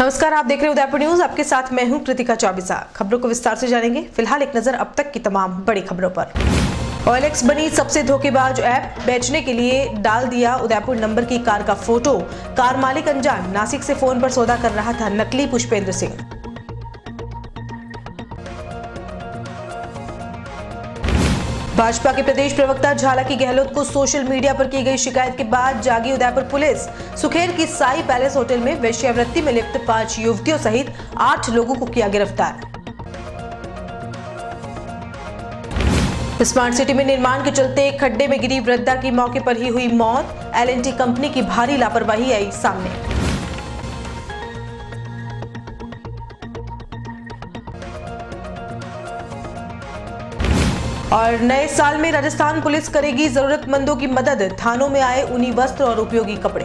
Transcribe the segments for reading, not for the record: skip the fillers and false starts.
नमस्कार, आप देख रहे हैं उदयपुर न्यूज। आपके साथ मैं हूं कृतिका चौबीसा। खबरों को विस्तार से जानेंगे। फिलहाल एक नजर अब तक की तमाम बड़ी खबरों पर। OLX बनी सबसे धोखेबाज ऐप। बेचने के लिए डाल दिया उदयपुर नंबर की कार का फोटो। कार मालिक अनजान। नासिक से फोन पर सौदा कर रहा था नकली पुष्पेंद्र सिंह। भाजपा के प्रदेश प्रवक्ता झालकी गहलोत को सोशल मीडिया पर की गई शिकायत के बाद जागी उदयपुर पुलिस। सुखेर की साई पैलेस होटल में वेश्यावृत्ति में लिप्त 5 युवतियों सहित 8 लोगों को किया गिरफ्तार। स्मार्ट सिटी में निर्माण के चलते एक खड्डे में गिरी वृद्धा की मौके पर ही हुई मौत। L&T कंपनी की भारी लापरवाही आई सामने। और नए साल में राजस्थान पुलिस करेगी जरूरतमंदों की मदद। थानों में आए ऊनी वस्त्र और उपयोगी कपड़े।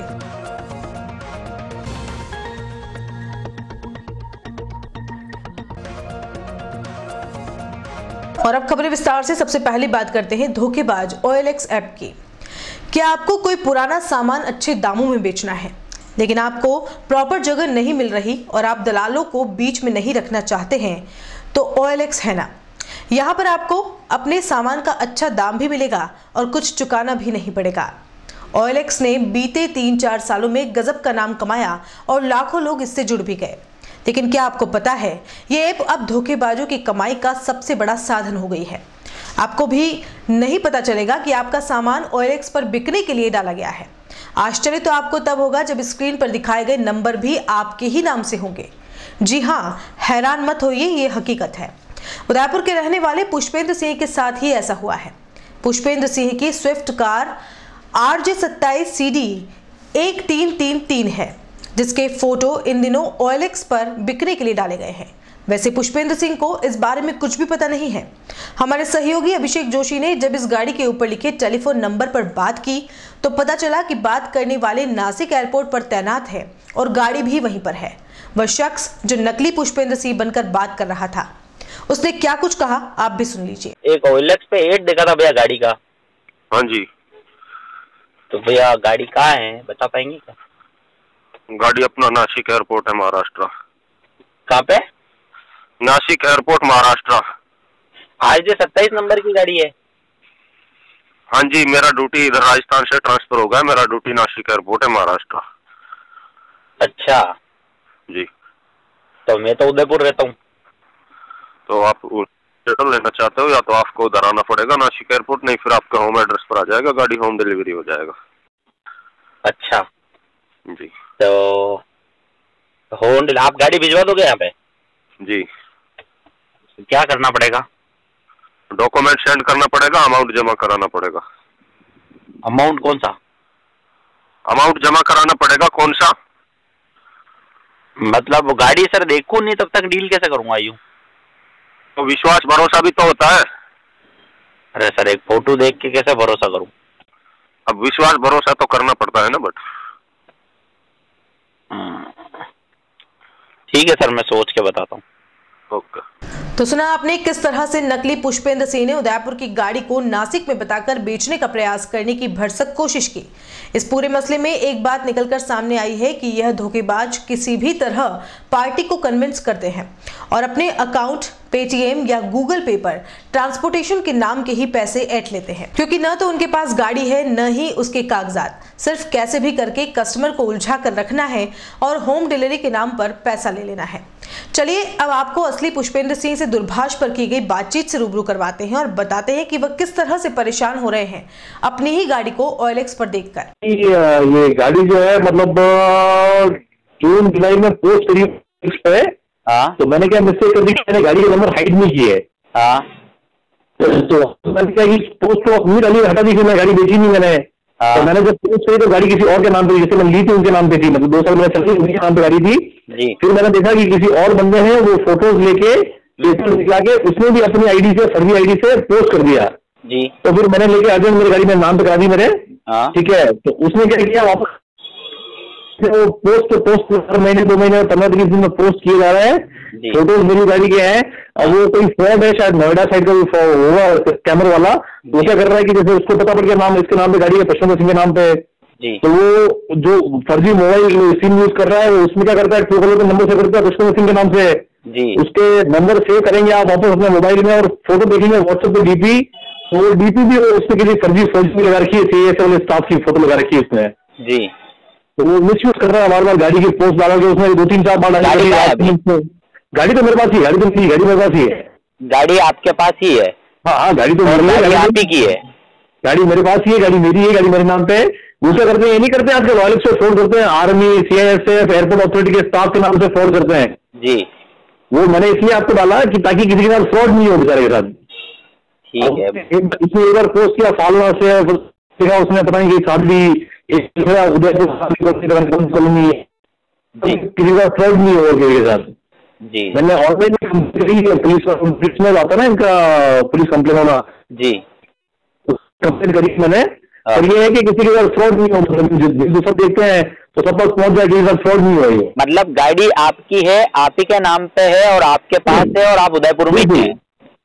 और अब खबरें विस्तार से। सबसे पहले बात करते हैं धोखेबाज OLX ऐप की। क्या आपको कोई पुराना सामान अच्छे दामों में बेचना है, लेकिन आपको प्रॉपर जगह नहीं मिल रही और आप दलालों को बीच में नहीं रखना चाहते हैं, तो OLX है ना। यहाँ पर आपको अपने सामान का अच्छा दाम भी मिलेगा और कुछ चुकाना भी नहीं पड़ेगा। OLX ने बीते 3-4 सालों में गजब का नाम कमाया और लाखों लोग इससे जुड़ भी गए। लेकिन क्या आपको पता है, ये ऐप अब धोखेबाजों की कमाई का सबसे बड़ा साधन हो गई है। आपको भी नहीं पता चलेगा कि आपका सामान OLX पर बिकने के लिए डाला गया है। आश्चर्य तो आपको तब होगा जब स्क्रीन पर दिखाए गए नंबर भी आपके ही नाम से होंगे। जी हाँ, हैरान मत होइए, ये हकीकत है। उदयपुर के रहने वाले पुष्पेंद्र सिंह के साथ ही ऐसा हुआ है। पुष्पेंद्र सिंह की स्विफ्ट कार RJ27 CD 1333 है, जिसके फोटो इन दिनों OLX पर बिकने के लिए डाले गए हैं। वैसे पुष्पेंद्र सिंह को इस बारे में कुछ भी पता नहीं है। हमारे सहयोगी अभिषेक जोशी ने जब इस गाड़ी के ऊपर लिखे टेलीफोन नंबर पर बात की तो पता चला कि बात करने वाले नासिक एयरपोर्ट पर तैनात है और गाड़ी भी वहीं पर है। वह शख्स जो नकली पुष्पेंद्र सिंह बनकर बात कर रहा था, उसने क्या कुछ कहा आप भी सुन लीजिए। एक OLX पे एड देखा था भैया गाड़ी का। हाँ जी। तो भैया गाड़ी कहाँ है, बता पाएंगे क्या? गाड़ी अपना नासिक एयरपोर्ट है, महाराष्ट्र। कहाँ पे? Nashik airport, Maharashtra. RJ27 number की गाड़ी है? हाँ जी, मेरा ड्यूटी इधर राजस्थान से ट्रांसफर हो गया। मेरा ड्यूटी नासिक एयरपोर्ट है, महाराष्ट्र। अच्छा जी। तो मैं तो उदयपुर रहता हूँ। तो आप शटल लेना चाहते हो या तो आपको उधर आना पड़ेगा नासिक एयरपोर्ट, नहीं फिर आपका होम एड्रेस पर आ जाएगा, गाड़ी होम डिलीवरी हो जाएगा। अच्छा जी। तो आप गाड़ी भिजवा दोगे यहाँ पे? जी। क्या करना पड़ेगा? डॉक्यूमेंट सेंड करना पड़ेगा, अमाउंट जमा कराना पड़ेगा। अमाउंट कौन सा? अमाउंट जमा कराना पड़ेगा। कौन सा मतलब गाड़ी सर देखो नहीं तब तक डील कैसे करूँगा? यूँ तो विश्वास भरोसा भी तो होता है। अरे सर, एक फोटो देख के कैसे भरोसा करूं? अब विश्वास भरोसा तो करना पड़ता है ना। बट ठीक है सर, मैं सोच के बताता हूँ। ओके। तो सुना आपने किस तरह से नकली पुष्पेंद्र सिंह ने उदयपुर की गाड़ी को नासिक में बताकर बेचने का प्रयास करने की भरसक कोशिश की। इस पूरे मसले में एक बात निकलकर सामने आई है कि यह धोखेबाज किसी भी तरह पार्टी को कन्विंस करते हैं और अपने अकाउंट पेटीएम या गूगल पे पर ट्रांसपोर्टेशन के नाम के ही पैसे ऐंठ लेते हैं, क्योंकि न तो उनके पास गाड़ी है न ही उसके कागजात। सिर्फ कैसे भी करके कस्टमर को उलझा कर रखना है और होम डिलीवरी के नाम पर पैसा ले लेना है। चलिए अब आपको असली पुष्पेंद्र सिंह से दूरभाष पर की गई बातचीत से रूबरू करवाते हैं और बताते हैं कि वह किस तरह से परेशान हो रहे हैं अपनी ही गाड़ी को OLX पर देखकर। ये गाड़ी जो है मतलब जून जुलाई में पोस्ट करी पे। हाँ। तो मैंने क्या मिस्टेक कर दी कि मैंने गाड़ी का नंबर हाइड नहीं की है। हाँ। तो मैंने क्या पोस्ट तो अपनी गाड़ी हटा दी, फिर मैं गाड़ी बेची नहीं मैंने। हाँ। तो मैंने जब पोस्ट करी तो गाड़ी किसी और के नाम पे, जैसे मैंने ली थी उनके नाम पे थी, मतलब 2 साल मैंने चल रही उनके नाम पे गाड़ी थी जी। फिर मैंने देखा कि किसी और बंदे हैं, वो फोटोज लेके पेपर निकला के उसने भी अपनी आईडी से, फर्जी आईडी से पोस्ट कर दिया जी। तो फिर मैंने लेके अर्जेंट मेरी गाड़ी में नाम पे करा दी मेरे। हाँ। ठीक है। तो उसने क्या किया, वापस वो पोस्ट हर महीने 2 महीने 15-20 दिन में पोस्ट किए जा रहे हैं। फोटोज मेरी गाड़ी के हैं। अब वो कोई फ्रॉड है, शायद नोएडा साइड का होगा कैमरा वाला। वो क्या कर रहा है कि जैसे उसको पता पड़ गया नाम, इसके नाम पे गाड़ी है, पुष्पेंद्र सिंह के नाम पे, जी। तो वो जो फर्जी मोबाइल सिम यूज कर रहा है उसमें क्या करता है, ट्रूकॉलर के नंबर से करता है कस्टमर सिम के नाम से जी। उसके नंबर सेव करेंगे आप वापस अपने मोबाइल में और फोटो देखेंगे व्हाट्सएप पे डीपी, तो वो डीपी भी उसमें किसी फर्जी फौजी लगा रखी है, सीएस वाले स्टाफ की फोटो लगा रखी है उसमें जी। तो वो मिस यूज कर रहा है बार बार गाड़ी की पोस्ट डाल के उसमें 2-3-4 बार गाड़ी गाड़ी तो मेरे पास ही, गाड़ी मेरे पास ही है। गाड़ी आपके पास ही है? हाँ गाड़ी तो गाड़ी आप ही की है? गाड़ी मेरे पास ही है, गाड़ी मेरी है, गाड़ी मेरे नाम पे है। दूसरे करते हैं ये नहीं करते, आजकल ऑयलेक्स से फ्रॉड करते हैं, आर्मी, सीआईएसएफ, एयरपोर्ट अथॉरिटी के स्टाफ के नाम से फ्रॉड करते हैं जी। वो मैंने इसलिए आपको डाला कि ताकि किसी के साथ फ्रॉड नहीं हो बेचारे के साथ। ठीक है। इसने एक बार पोस्ट किया फालना से, उसने पता नहीं कि शादी कॉलोनी किसी का फ्रॉड नहीं हो किसी के साथ जी। मैंने ऑनलाइन पुलिस में आता ना इनका पुलिस कंप्लेन होना जी, कंप्लेन करी मैंने। और ये है कि किसी के साथ फ्रॉड नहीं हो, मतलब सब देखते हैं तो सब पास पहुंच जाए, किसी के साथ फ्रॉड नहीं हो। मतलब गाड़ी आपकी है, आप ही के नाम पे है और आपके पास है और आप उदयपुर में हैं?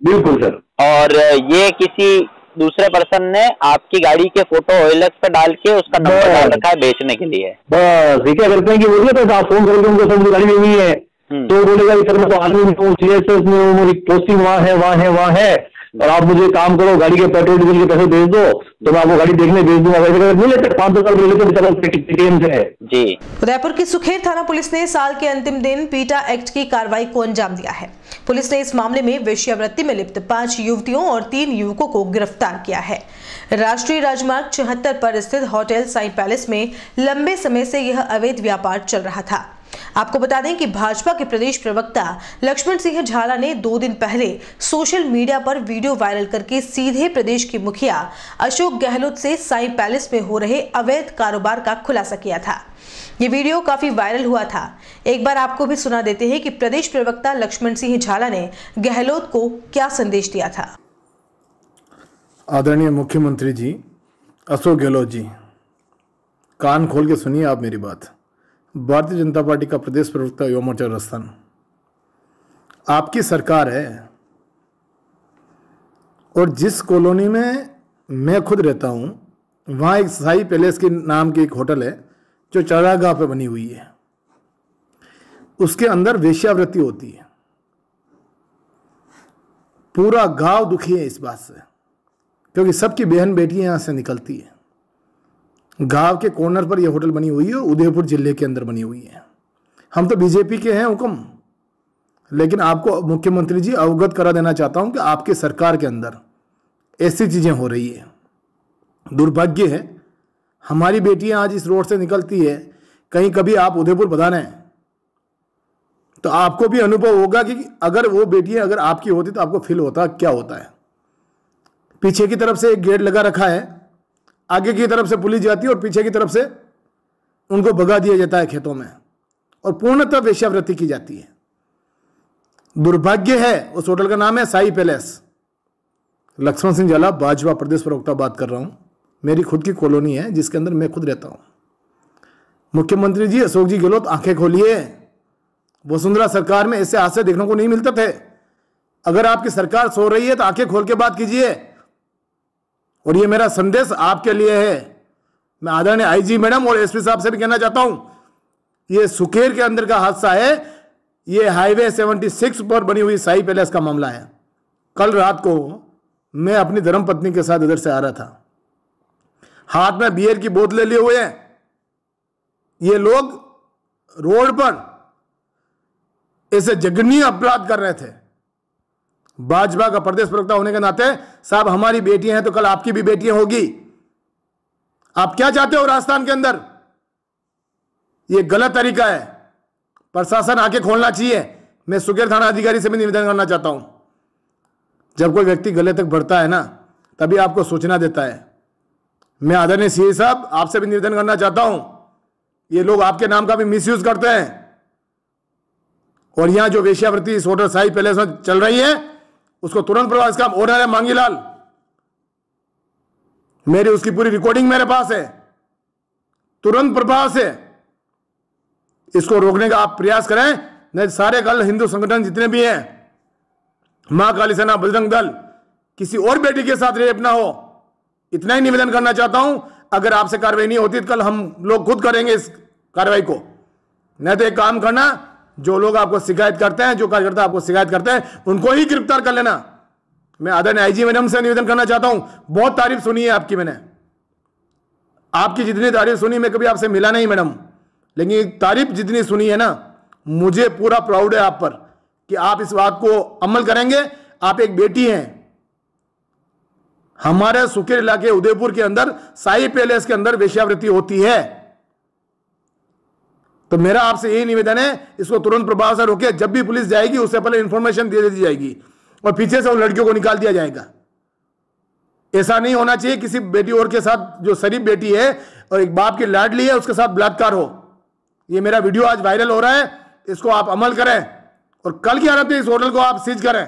बिल्कुल सर। और ये किसी दूसरे पर्सन ने आपकी गाड़ी के फोटो OLX पे डाल के उसका नंबर डाल रखा है बेचने के लिए? बस ये क्या करते हैं कि बोलिए तो आप फोन करके उनको सब गाड़ी में है तो बोलेगा सर मैं तो आदमी में मेरी पोस्टिंग वहाँ है और आप मुझे काम करो, गाड़ी के पेट्रोल डीजल के पैसे भेज दो तो मैं आपको गाड़ी देखने भेज दूंगा। वैसे नहीं लेते, 500 से जी। उदयपुर की सुखेर थाना पुलिस ने साल के अंतिम दिन पीटा एक्ट की कार्रवाई को अंजाम दिया है। पुलिस ने इस मामले में वेश्यावृत्ति में लिप्त 5 युवतियों और 3 युवकों को गिरफ्तार किया है। राष्ट्रीय राजमार्ग 74 पर स्थित होटल साई पैलेस में लंबे समय से यह अवैध व्यापार चल रहा था। आपको बता दें कि भाजपा के प्रदेश प्रवक्ता लक्ष्मण सिंह झाला ने 2 दिन पहले सोशल मीडिया पर वीडियो वायरल करके सीधे प्रदेश के मुखिया अशोक गहलोत से साई पैलेस में हो रहे अवैध कारोबार का खुलासा किया था। ये वीडियो काफी वायरल हुआ था। एक बार आपको भी सुना देते हैं कि प्रदेश प्रवक्ता लक्ष्मण सिंह झाला ने गहलोत को क्या संदेश दिया था। आदरणीय मुख्यमंत्री जी अशोक गहलोत जी, कान खोल के सुनिए आप मेरी बात। भारतीय जनता पार्टी का प्रदेश प्रवक्ता युवा मोर्चा राजस्थान, आपकी सरकार है और जिस कॉलोनी में मैं खुद रहता हूं वहां एक साई पैलेस के नाम की एक होटल है जो चरागाह पे बनी हुई है, उसके अंदर वेश्यावृत्ति होती है। पूरा गांव दुखी है इस बात से क्योंकि सबकी बहन बेटियां यहां से निकलती है। गांव के कॉर्नर पर यह होटल बनी हुई है, उदयपुर जिले के अंदर बनी हुई है। हम तो बीजेपी के हैं हुक्म, लेकिन आपको मुख्यमंत्री जी अवगत करा देना चाहता हूं कि आपके सरकार के अंदर ऐसी चीजें हो रही है। दुर्भाग्य है हमारी बेटियां आज इस रोड से निकलती है, कहीं कभी आप उदयपुर बधाने तो आपको भी अनुभव होगा कि अगर वो बेटियां अगर आपकी होती तो आपको फील होता क्या होता है। पीछे की तरफ से एक गेट लगा रखा है, आगे की तरफ से पुलिस जाती है और पीछे की तरफ से उनको भगा दिया जाता है खेतों में और पूर्णतः वेश्यावृत्ति की जाती है। दुर्भाग्य है। उस होटल का नाम है साई पैलेस। लक्ष्मण सिंह झाला, भाजपा प्रदेश प्रवक्ता बात कर रहा हूं। मेरी खुद की कॉलोनी है जिसके अंदर मैं खुद रहता हूं। मुख्यमंत्री जी अशोक जी गहलोत, आंखें खोलिए। वसुंधरा सरकार में ऐसे हादसे देखने को नहीं मिलते थे। अगर आपकी सरकार सो रही है तो आंखें खोल के बात कीजिए। और ये मेरा संदेश आपके लिए है। मैं आदरणीय आईजी मैडम और एसपी साहब से भी कहना चाहता हूं, ये सुखेर के अंदर का हादसा है, ये हाईवे 76 पर बनी हुई साई पैलेस का मामला है। कल रात को मैं अपनी धर्मपत्नी के साथ इधर से आ रहा था, हाथ में बियर की बोतलें लिए हुए हैं। ये लोग रोड पर ऐसे जघन्य अपराध कर रहे थे। भाजपा का प्रदेश प्रवक्ता होने के नाते साहब, हमारी बेटियां हैं तो कल आपकी भी बेटियां होगी। आप क्या चाहते हो राजस्थान के अंदर? यह गलत तरीका है। प्रशासन आके खोलना चाहिए। मैं सुखेर थाना अधिकारी से भी निवेदन करना चाहता हूं, जब कोई व्यक्ति गले तक बढ़ता है ना तभी आपको सूचना देता है। मैं आदरणीय सीए साहब आपसे भी निवेदन करना चाहता हूं, ये लोग आपके नाम का भी मिसयूज करते हैं और यहां जो वेश्यावृत्ति इस होटल साई पैलेस में चल रही है उसको तुरंत प्रभाव, इसका ओनर है मांगीलाल, मेरी उसकी पूरी रिकॉर्डिंग मेरे पास है। तुरंत प्रभाव से इसको रोकने का आप प्रयास करें, नहीं सारे कल हिंदू संगठन जितने भी हैं, मां काली सेना, बजरंग दल, किसी और बेटी के साथ रेप ना हो, इतना ही निवेदन करना चाहता हूं। अगर आपसे कार्रवाई नहीं होती तो कल हम लोग खुद करेंगे इस कार्रवाई को। नहीं तो एक काम करना, जो लोग आपको शिकायत करते हैं, जो कार्यकर्ता आपको शिकायत करते हैं, उनको ही गिरफ्तार कर लेना। मैं आदरणीय आईजी मैडम से निवेदन करना चाहता हूं, बहुत तारीफ सुनी है आपकी, मैंने आपकी जितनी तारीफ सुनी, मैं कभी आपसे मिला नहीं मैडम, लेकिन तारीफ जितनी सुनी है ना, मुझे पूरा प्राउड है आप पर कि आप इस बात को अमल करेंगे। आप एक बेटी हैं। हमारे सुखेर इलाके उदयपुर के अंदर साई पैलेस के अंदर वेश्यावृत्ति होती है, तो मेरा आपसे यही निवेदन है, इसको तुरंत प्रभाव से रोके। जब भी पुलिस जाएगी उससे पहले इंफॉर्मेशन दे दी जाएगी और पीछे से उन लड़कियों को निकाल दिया जाएगा। ऐसा नहीं होना चाहिए किसी बेटी और के साथ, जो शरीफ बेटी है और एक बाप की लाडली है, उसके साथ बलात्कार हो। ये मेरा वीडियो आज वायरल हो रहा है, इसको आप अमल करें और कल की हालत में इस होटल को आप सीज करें,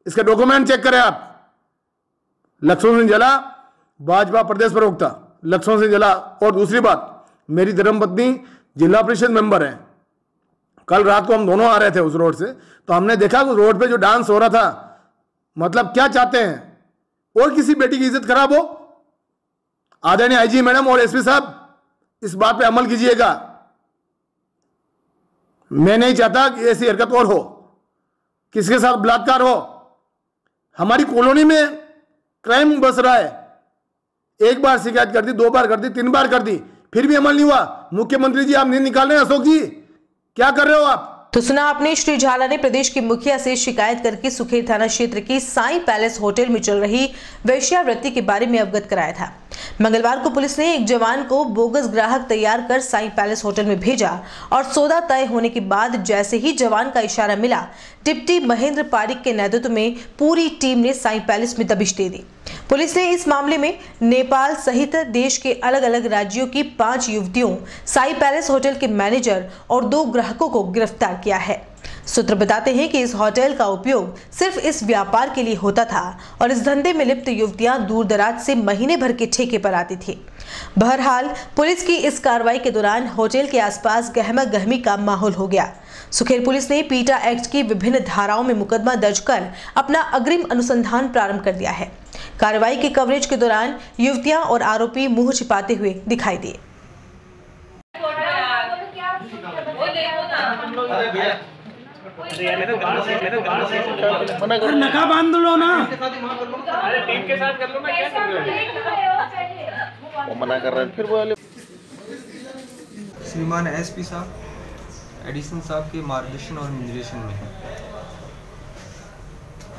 इसके डॉक्यूमेंट चेक करें आप। लक्ष्मण सिंह जला, भाजपा प्रदेश प्रवक्ता लक्ष्मण सिंह जला। और दूसरी बात, मेरी धर्मपत्नी जिला परिषद मेंबर है। कल रात को हम दोनों आ रहे थे उस रोड से, तो हमने देखा उस रोड पे जो डांस हो रहा था, मतलब क्या चाहते हैं, और किसी बेटी की इज्जत खराब हो? आदरणीय आईजी मैडम और एसपी साहब, इस बात पे अमल कीजिएगा। मैं नहीं चाहता कि ऐसी हरकत और हो, किसी के साथ बलात्कार हो। हमारी कॉलोनी में क्राइम बस रहा है। एक बार शिकायत कर दी, 2 बार कर दी, 3 बार कर दी, फिर भी अमल नहीं हुआ। मुख्यमंत्री जी आप नहीं निकाल रहे हैं, अशोक जी क्या कर रहे हो आप? तो सुना आपने, श्री झाला ने प्रदेश के मुखिया से शिकायत करके सुखेर थाना क्षेत्र की साई पैलेस होटल में चल रही वेश्यावृत्ति के बारे में अवगत कराया था। मंगलवार को पुलिस ने एक जवान को बोगस ग्राहक तैयार कर साई पैलेस होटल में भेजा और सौदा तय होने के बाद जैसे ही जवान का इशारा मिला, डिप्टी महेंद्र पारिक के नेतृत्व में पूरी टीम ने साई पैलेस में दबिश दे दी। पुलिस ने इस मामले में नेपाल सहित देश के अलग अलग राज्यों की 5 युवतियों, साई पैलेस होटल के मैनेजर और 2 ग्राहकों को गिरफ्तार किया है। सूत्र बताते हैं कि इस होटल का उपयोग सिर्फ इस व्यापार के लिए होता था और इस धंधे में लिप्त युवतियां दूर दराज से महीने भर के ठेके पर आती थी। बहरहाल पुलिस की इस कार्रवाई के दौरान होटल के आसपास गहमा गहमी का माहौल हो गया। सुखेर पुलिस ने पीटा एक्ट की विभिन्न धाराओं में मुकदमा दर्ज कर अपना अग्रिम अनुसंधान प्रारंभ कर दिया है। कार्रवाई के कवरेज के दौरान युवतियां और आरोपी मुंह छिपाते हुए दिखाई दिए। नका बांध लो ना, अरे टीम के साथ कर लो ना, क्या कर रहे हो? वो मना कर रहे हैं। फिर बोले श्रीमान एसपी साहब, एडिशनल साहब के मार्गदर्शन और निर्देशन में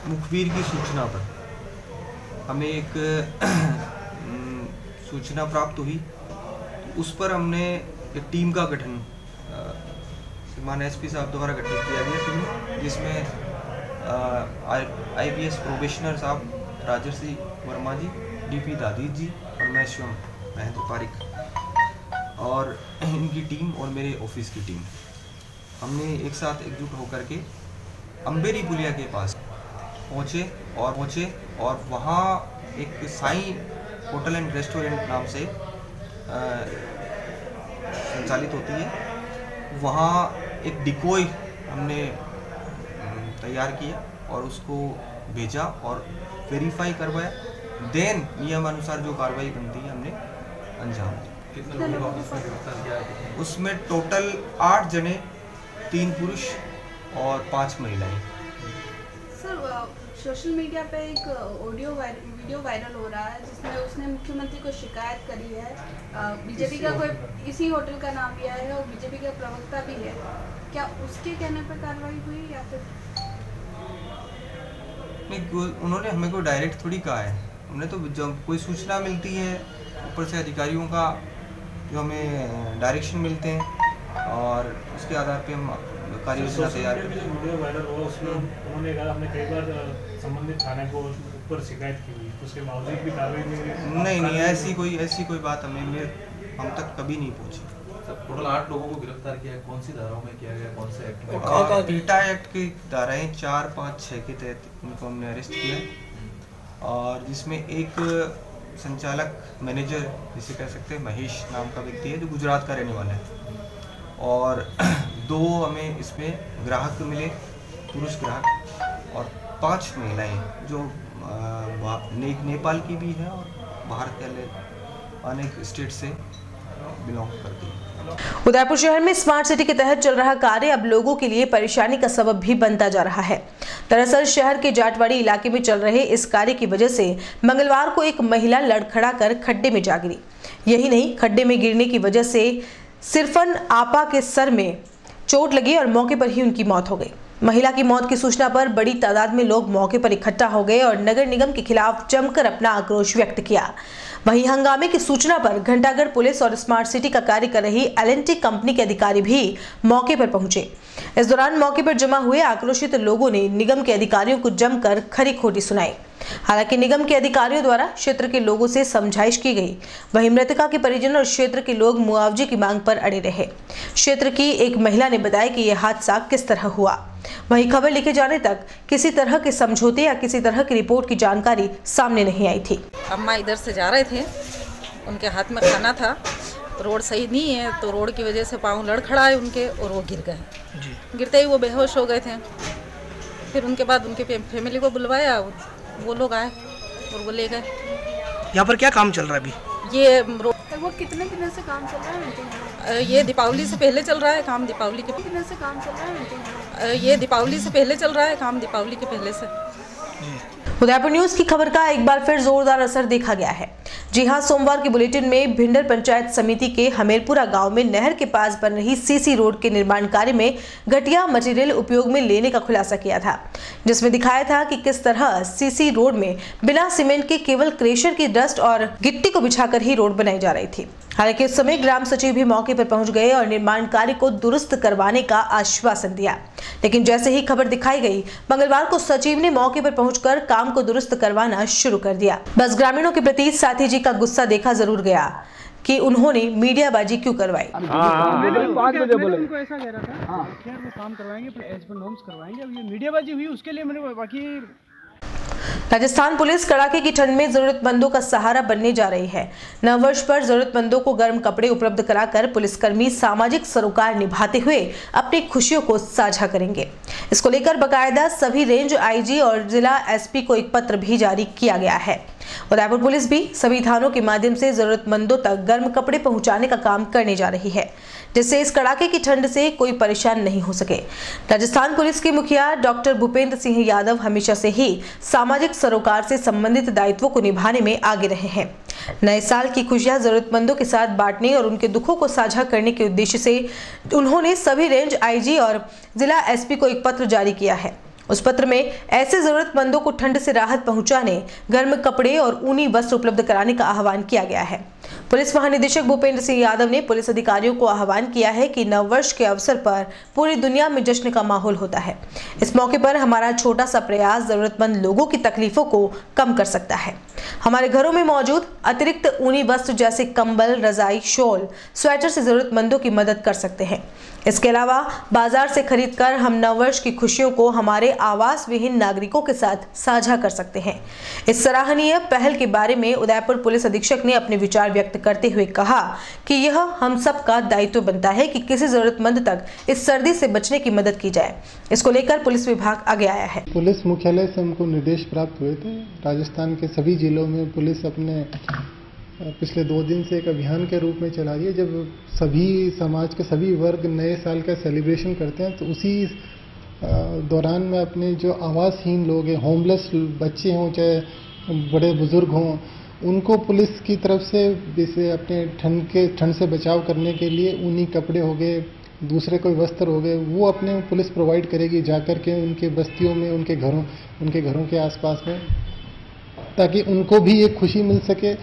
मुखबिर की सूचना पर हमें एक सूचना प्राप्त हुई, उस पर हमने एक टीम का गठन श्रीमान एसपी साहब द्वारा गठित किया गया टीम, जिसमें आईपीएस प्रोबेशनर साहब राजर्षि वर्मा जी, डीपी दादीज जी और मैं शिवम महेंद्र पारिक और इनकी टीम और मेरे ऑफिस की टीम, हमने एक साथ एकजुट होकर के अम्बेरी पुलिया के पास पहुँचे और वहाँ एक साई होटल एंड रेस्टोरेंट नाम से संचालित होती है, वहाँ एक डिकोय हमने तैयार किया और उसको भेजा और वेरीफाई करवाया। देन नियमानुसार जो कार्रवाई बनती है हमने अंजाम दी। कितने लोगों को उसमें गिरफ्तार किया है? उसमें टोटल 8 जने, 3 पुरुष और 5 महिलाएं। सर, सोशल मीडिया पे एक वीडियो वायरल हो रहा है जिसमें उसने मुख्यमंत्री को शिकायत करी है। बीजेपी का कोई इसी होटल का नाम लिया है और बीजेपी का प्रवक्ता भी है, क्या उसके कहने पर कार्रवाई हुई या फिर नहीं? उन्होंने हमें को डायरेक्ट थोड़ी कहा है, उन्हें तो जब कोई सूचना मिलती है ऊपर से अधिकारियों का जो हमें डायरेक्शन मिलते हैं और उसके आधार पे हम कार्ययोजना तैयार करते हैं। वीडियो वायरल हुआ उसमें उन्होंने कहा हमने कई बार संबंधित थाने को ऊपर शिकायत की हुई, उसके बावजूद भी कार्रवाई नहीं। नहीं, ऐसी कोई बात हम तक कभी नहीं पहुंची। टोटल 8 लोगों को गिरफ्तार किया है। कौन सी धाराओं में किया गया, कौन से एक्ट में? पीटा एक्ट की धाराएं 4, 5, 6 के तहत उनको हमने अरेस्ट किया और जिसमें एक संचालक मैनेजर जिसे कह सकते हैं महेश नाम का व्यक्ति है जो गुजरात का रहने वाला है और 2 हमें इसमें ग्राहक मिले, पुरुष ग्राहक, और 5 महिलाएं जो नेपाल की भी है और बाहर के अनेक स्टेट से बिलोंग करती है। उदयपुर शहर में स्मार्ट सिटी के तहत चल रहा कार्य अब लोगों के लिए परेशानी का सबब भी बनता जा रहा है। दरअसल शहर के जाटवाड़ी इलाके में चल रहे इस कार्य की वजह से मंगलवार को एक महिला लड़खड़ा कर खड्डे में जा गिरी। यही नहीं, खड्डे में गिरने की वजह से सिरफन आपा के सर में चोट लगी और मौके पर ही उनकी मौत हो गई। महिला की मौत की सूचना पर बड़ी तादाद में लोग मौके पर इकट्ठा हो गए और नगर निगम के खिलाफ जमकर अपना आक्रोश व्यक्त किया। वहीं हंगामे की सूचना पर घंटागढ़ पुलिस और स्मार्ट सिटी का कार्य कर रही L&T कंपनी के अधिकारी भी मौके पर पहुंचे। इस दौरान मौके पर जमा हुए आक्रोशित लोगों ने निगम के अधिकारियों को जमकर खरी खोटी सुनाई। हालांकि निगम के अधिकारियों द्वारा क्षेत्र के लोगों से समझाइश की गई। वहीं मृतका के परिजन और क्षेत्र के लोग मुआवजे की मांग पर अड़े रहे। क्षेत्र की एक महिला ने बताया कि यह हादसा किस तरह हुआ। वहीं खबर लिखे जाने तक किसी तरह के समझौते या किसी तरह की रिपोर्ट की जानकारी सामने नहीं आई थी। अम्मा इधर से जा रहे थे, उनके हाथ में खाना था, रोड सही नहीं है तो रोड की वजह से पाँव लड़खड़ाए उनके और वो गिर गए। गिरते ही वो बेहोश हो गए थे। फिर उनके बाद उनके फैमिली को बुलवाया, वो लोग आए और वो ले गए। यहाँ पर क्या काम चल रहा है अभी? ये वो कितने दिनों से काम चल रहा है? ये दीपावली से पहले चल रहा है काम, दीपावली के कितने से काम चल रहा है? ये दीपावली से पहले चल रहा है काम, दीपावली के पहले से। उदयपुर न्यूज की खबर का एक बार फिर जोरदार असर देखा गया है। जी हां, सोमवार के बुलेटिन में भिंडर पंचायत समिति के हमीरपुरा गांव में नहर के पास बन रही सीसी रोड के निर्माण कार्य में घटिया मटेरियल उपयोग में लेने का खुलासा किया था, जिसमें दिखाया था कि किस तरह सीसी रोड में बिना सीमेंट के केवल क्रेशर की डस्ट और गिट्टी को बिछाकर ही रोड बनाई जा रही थी। हालांकि उस समय ग्राम सचिव भी मौके पर पहुंच गए और निर्माण कार्य को दुरुस्त करवाने का आश्वासन दिया। लेकिन जैसे ही खबर दिखाई गई, मंगलवार को सचिव ने मौके पर पहुंचकर काम को दुरुस्त करवाना शुरू कर दिया। बस ग्रामीणों के प्रति साथी जी का गुस्सा देखा जरूर गया कि उन्होंने मीडियाबाजी क्यों करवाई। उनको ऐसा कह रहा था खैर वो काम करवाएंगे पर एज पर नॉर्म्स करवाएंगे। अब ये मीडियाबाजी हुई उसके लिए मैंने बाकी। राजस्थान पुलिस कड़ाके की ठंड में जरूरतमंदों का सहारा बनने जा रही है। नववर्ष पर जरूरतमंदों को गर्म कपड़े उपलब्ध कराकर पुलिसकर्मी सामाजिक सरोकार निभाते हुए अपनी खुशियों को साझा करेंगे। इसको लेकर बकायदा सभी रेंज आईजी और जिला एसपी को एक पत्र भी जारी किया गया है। उदयपुर पुलिस भी सभी थानों के माध्यम से जरूरतमंदों तक गर्म कपड़े पहुंचाने का काम करने जा रही है, जिससे इस कड़ाके की ठंड से कोई परेशान नहीं हो सके। राजस्थान पुलिस के मुखिया डॉक्टर भूपेंद्र सिंह यादव हमेशा से ही सामाजिक सरोकार से संबंधित दायित्वों को निभाने में आगे रहे हैं। नए साल की खुशियां जरूरतमंदों के साथ बांटने और उनके दुखों को साझा करने के उद्देश्य से उन्होंने सभी रेंज आईजी और जिला एसपी को एक पत्र जारी किया है। उस पत्र में ऐसे जरूरतमंदों को ठंड से राहत पहुंचाने, गर्म कपड़े और ऊनी वस्त्र उपलब्ध कराने का आह्वान किया गया है। पुलिस महानिदेशक भूपेंद्र सिंह यादव ने पुलिस अधिकारियों को आह्वान किया है कि नववर्ष के अवसर पर पूरी दुनिया में जश्न का माहौल होता है। इस मौके पर हमारा छोटा सा प्रयास जरूरतमंद लोगों की तकलीफों को कम कर सकता है। हमारे घरों में मौजूद अतिरिक्त ऊनी वस्त्र जैसे कंबल, रजाई, शॉल, स्वेटर से जरूरतमंदों की मदद कर सकते हैं। इसके अलावा बाजार से खरीदकर हम नववर्ष की खुशियों को हमारे आवास विहीन नागरिकों के साथ साझा कर सकते हैं। इस सराहनीय पहल के बारे में उदयपुर पुलिस अधीक्षक ने अपने विचार व्यक्त करते हुए कहा कि यह हम सब का दायित्व बनता है कि किसी जरूरतमंद तक इस सर्दी से बचने की मदद की जाए। इसको लेकर पुलिस विभाग आगे आया है। पुलिस मुख्यालय से हमको निर्देश प्राप्त हुए थे। राजस्थान के सभी जिलों में पुलिस अपने पिछले 2 दिन से एक अभियान के रूप में चला रही है। जब सभी समाज के सभी वर्ग नए साल का सेलिब्रेशन करते हैं तो उसी दौरान में अपने जो आवासहीन लोग हैं, होमलेस बच्चे हों चाहे बड़े बुजुर्ग हों, उनको पुलिस की तरफ से जैसे अपने ठंड से बचाव करने के लिए ऊनी कपड़े हो गए, दूसरे कोई वस्त्र हो गए, वो अपने पुलिस प्रोवाइड करेगी जाकर के उनके बस्तियों में, उनके घरों के आसपास में, ताकि उनको भी एक खुशी मिल सके।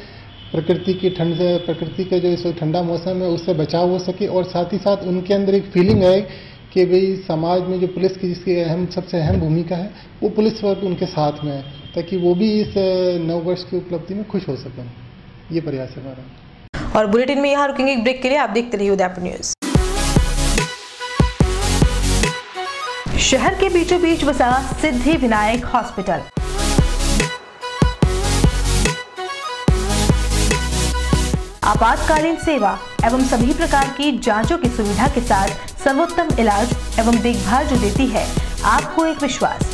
प्रकृति की ठंड से, प्रकृति का जो इस ठंडा मौसम है उससे बचाव हो सके और साथ ही साथ उनके अंदर एक फीलिंग आए कि भाई समाज में जो पुलिस की जिसकी सबसे अहम भूमिका है वो पुलिस वर्ग उनके साथ में है, ताकि वो भी इस नववर्ष की उपलब्धि में खुश हो सकें। ये प्रयास है हमारा। और बुलेटिन में यहाँ रुकेंगे एक ब्रेक के लिए। आप देखते रहिए उदयपुर न्यूज। शहर के बीचों बीच बसा सिद्धि विनायक हॉस्पिटल। आपातकालीन सेवा एवं सभी प्रकार की जांचों की सुविधा के साथ सर्वोत्तम इलाज एवं देखभाल जो देती है आपको एक विश्वास।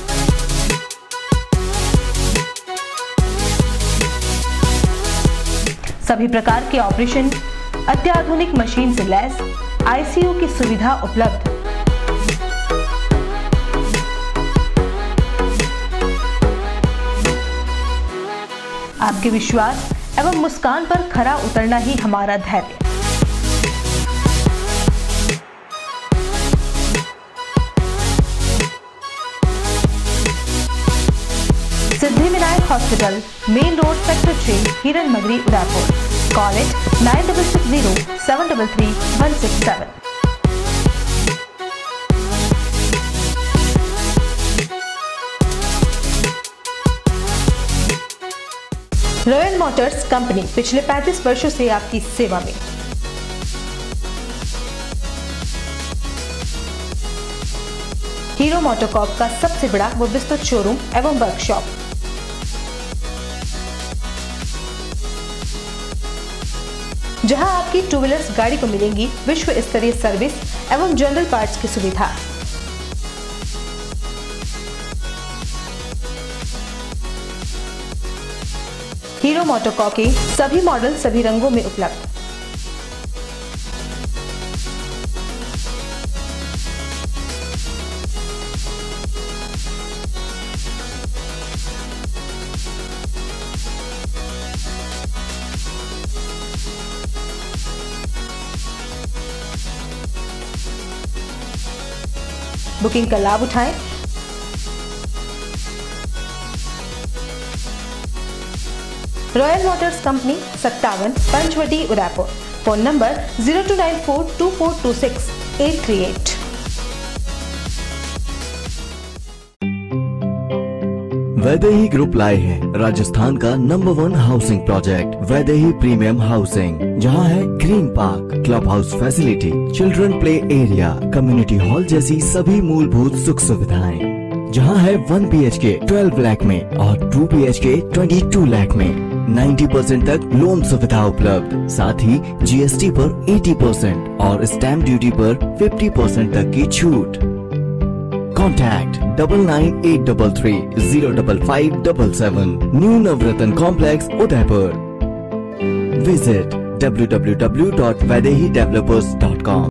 सभी प्रकार के ऑपरेशन, अत्याधुनिक मशीन से लैस ICU की सुविधा उपलब्ध। आपके विश्वास एवं मुस्कान पर खरा उतरना ही हमारा धैर्य। Siddhivinayak hospital, main road, sector 3, हिरन नगरी, Udaipur. Call it 9660-733-167। Royal motors company पिछले 35 वर्षों से आपकी सेवा में। हीरो मोटोकॉर्प का सबसे बड़ा व विस्तृत शोरूम एवं वर्कशॉप। जहां आपकी 2 व्हीलर्स गाड़ी को मिलेंगी विश्व स्तरीय सर्विस एवं जनरल पार्ट्स की सुविधा। हीरो मोटोकॉर्प के सभी मॉडल सभी रंगों में उपलब्ध। बुकिंग का लाभ उठाएं। Royal motors company 57 Panchvati, Udaipur. Phone number 02942426-838। Vaidehi group लाए हैं राजस्थान का number 1 housing project Vaidehi premium housing, जहां है green park, club house facility, children play area, community hall जैसी सभी मूलभूत सुख सुविधाएं। जहां है 1 BHK 12 लाख में और 2 BHK 22 लाख में। 90% तक लोन सुविधा उपलब्ध, साथ ही GST पर 80% और स्टैम्प ड्यूटी पर 50% तक की छूट। Contact 9983305577, New Navratan Complex, Udaipur. Visit www.vaidehidevelopers.com।